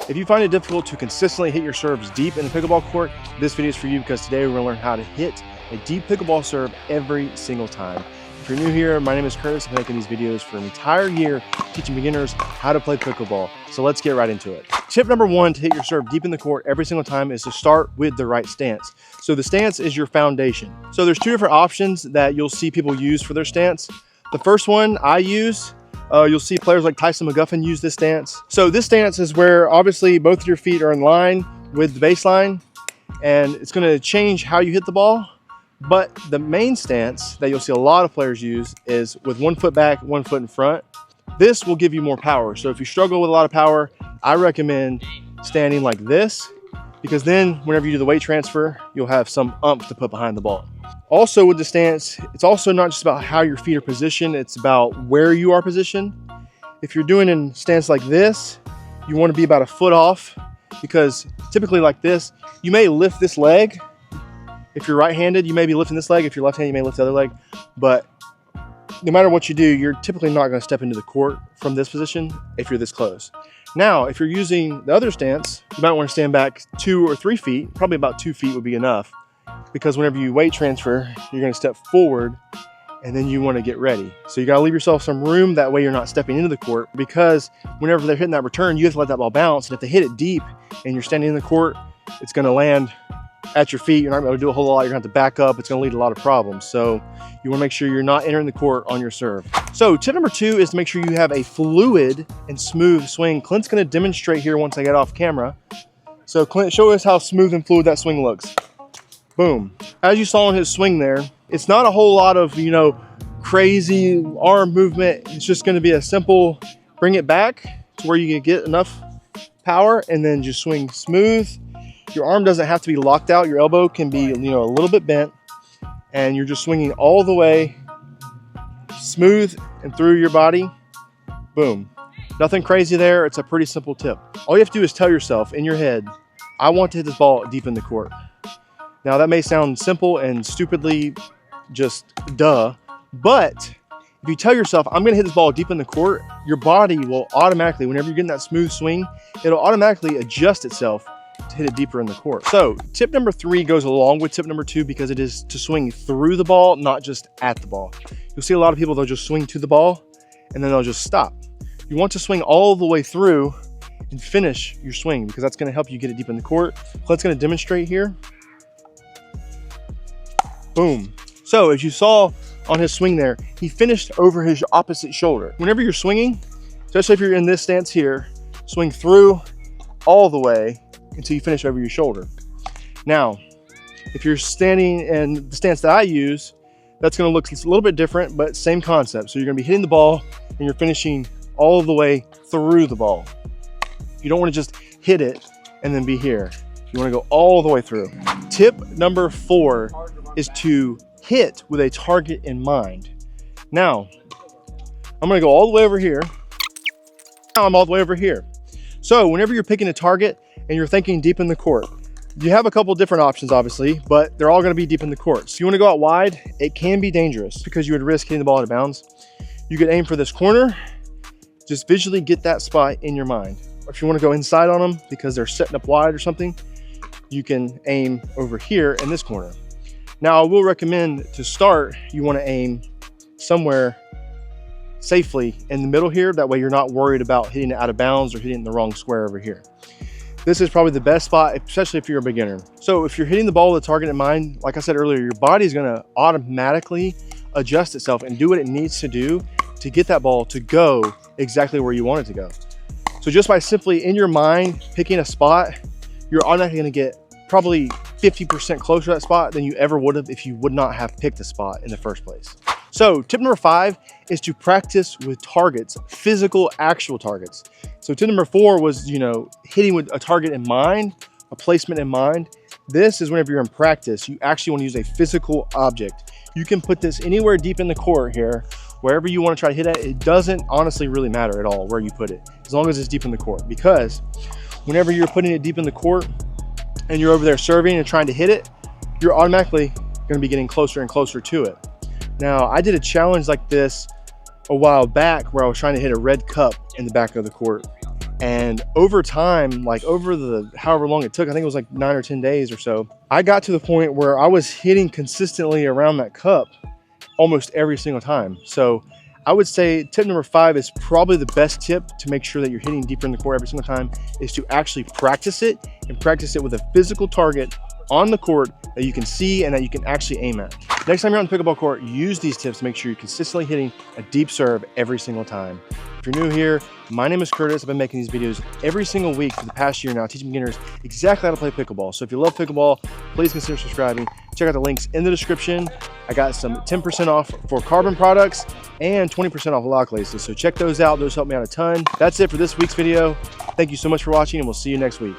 If you find it difficult to consistently hit your serves deep in the pickleball court, this video is for you, because today we're going to learn how to hit a deep pickleball serve every single time. If you're new here, my name is Curtis. I'm making these videos for an entire year teaching beginners how to play pickleball. So let's get right into it. Tip number one to hit your serve deep in the court every single time is to start with the right stance. So the stance is your foundation. So there's two different options that you'll see people use for their stance. The first one I use, you'll see players like Tyson McGuffin use this stance. So this stance is where obviously both of your feet are in line with the baseline, and it's going to change how you hit the ball. But the main stance that you'll see a lot of players use is with 1 foot back, 1 foot in front. This will give you more power. So if you struggle with a lot of power, I recommend standing like this, because then whenever you do the weight transfer, you'll have some oomph to put behind the ball. Also with the stance, it's also not just about how your feet are positioned, it's about where you are positioned. If you're doing a stance like this, you want to be about 1 foot off, because typically like this, you may lift this leg. If you're right-handed, you may be lifting this leg. If you're left-handed, you may lift the other leg. But no matter what you do, you're typically not going to step into the court from this position if you're this close. Now, if you're using the other stance, you might want to stand back 2 or 3 feet. Probably about 2 feet would be enough, because whenever you weight transfer, you're going to step forward and then you want to get ready. So you got to leave yourself some room. That way you're not stepping into the court, because whenever they're hitting that return, you have to let that ball bounce. And if they hit it deep and you're standing in the court, it's going to land at your feet. You're not going to be able to do a whole lot. You're going to have to back up. It's going to lead to a lot of problems. So you want to make sure you're not entering the court on your serve. So tip number 2 is to make sure you have a fluid and smooth swing. Clint's going to demonstrate here once I get off camera. So Clint, show us how smooth and fluid that swing looks. Boom. As you saw in his swing there, it's not a whole lot of, crazy arm movement. It's just going to be a simple bring it back to where you can get enough power and then just swing smooth. Your arm doesn't have to be locked out. Your elbow can be, a little bit bent, and you're just swinging all the way smooth and through your body. Boom. Nothing crazy there. It's a pretty simple tip. All you have to do is tell yourself in your head, I want to hit this ball deep in the court. Now that may sound simple and stupidly just duh, but if you tell yourself, I'm going to hit this ball deep in the court, your body will automatically, whenever you're getting that smooth swing, it'll automatically adjust itself to hit it deeper in the court. So tip number 3 goes along with tip number 2, because it is to swing through the ball, not just at the ball. You'll see a lot of people, they'll just swing to the ball and then they'll just stop. You want to swing all the way through and finish your swing, because that's going to help you get it deep in the court. Clint's going to demonstrate here. Boom. So as you saw on his swing there, he finished over his opposite shoulder. Whenever you're swinging, especially if you're in this stance here, swing through all the way until you finish over your shoulder. Now, if you're standing in the stance that I use, that's going to look a little bit different, but same concept. So you're going to be hitting the ball and you're finishing all the way through the ball. You don't want to just hit it and then be here. You want to go all the way through. Tip number 4 is to hit with a target in mind. Now, I'm going to go all the way over here. Now I'm all the way over here. So whenever you're picking a target and you're thinking deep in the court, you have a couple different options, obviously, but they're all going to be deep in the court. So you want to go out wide. It can be dangerous because you would risk hitting the ball out of bounds. You could aim for this corner. Just visually get that spot in your mind. Or if you want to go inside on them because they're setting up wide or something, you can aim over here in this corner. Now, I will recommend to start, you want to aim somewhere safely in the middle here. That way you're not worried about hitting it out of bounds or hitting the wrong square over here. This is probably the best spot, especially if you're a beginner. So if you're hitting the ball with a target in mind, like I said earlier, your body is going to automatically adjust itself and do what it needs to do to get that ball to go exactly where you want it to go. So just by simply in your mind picking a spot, you're automatically going to get probably 50% closer to that spot than you ever would have if you would not have picked the spot in the first place. So tip number 5 is to practice with targets, physical, actual targets. So tip number 4 was, hitting with a target in mind, a placement in mind. This is whenever you're in practice, you actually want to use a physical object. You can put this anywhere deep in the court here, wherever you want to try to hit it. It doesn't honestly really matter at all where you put it, as long as it's deep in the court, because whenever you're putting it deep in the court and you're over there serving and trying to hit it, you're automatically going to be getting closer and closer to it. Now, I did a challenge like this a while back where I was trying to hit a red cup in the back of the court. And over time, like over the however long it took, I think it was like 9 or 10 days or so, I got to the point where I was hitting consistently around that cup almost every single time. So I would say tip number 5 is probably the best tip to make sure that you're hitting deeper in the court every single time, is to actually practice it, and practice it with a physical target on the court that you can see and that you can actually aim at. Next time you're on the pickleball court, use these tips to make sure you're consistently hitting a deep serve every single time. If you're new here, my name is Curtis. I've been making these videos every single week for the past year now, teaching beginners exactly how to play pickleball. So if you love pickleball, please consider subscribing. Check out the links in the description. I got some 10% off for carbon products and 20% off lock laces. So check those out. Those help me out a ton. That's it for this week's video. Thank you so much for watching, and we'll see you next week.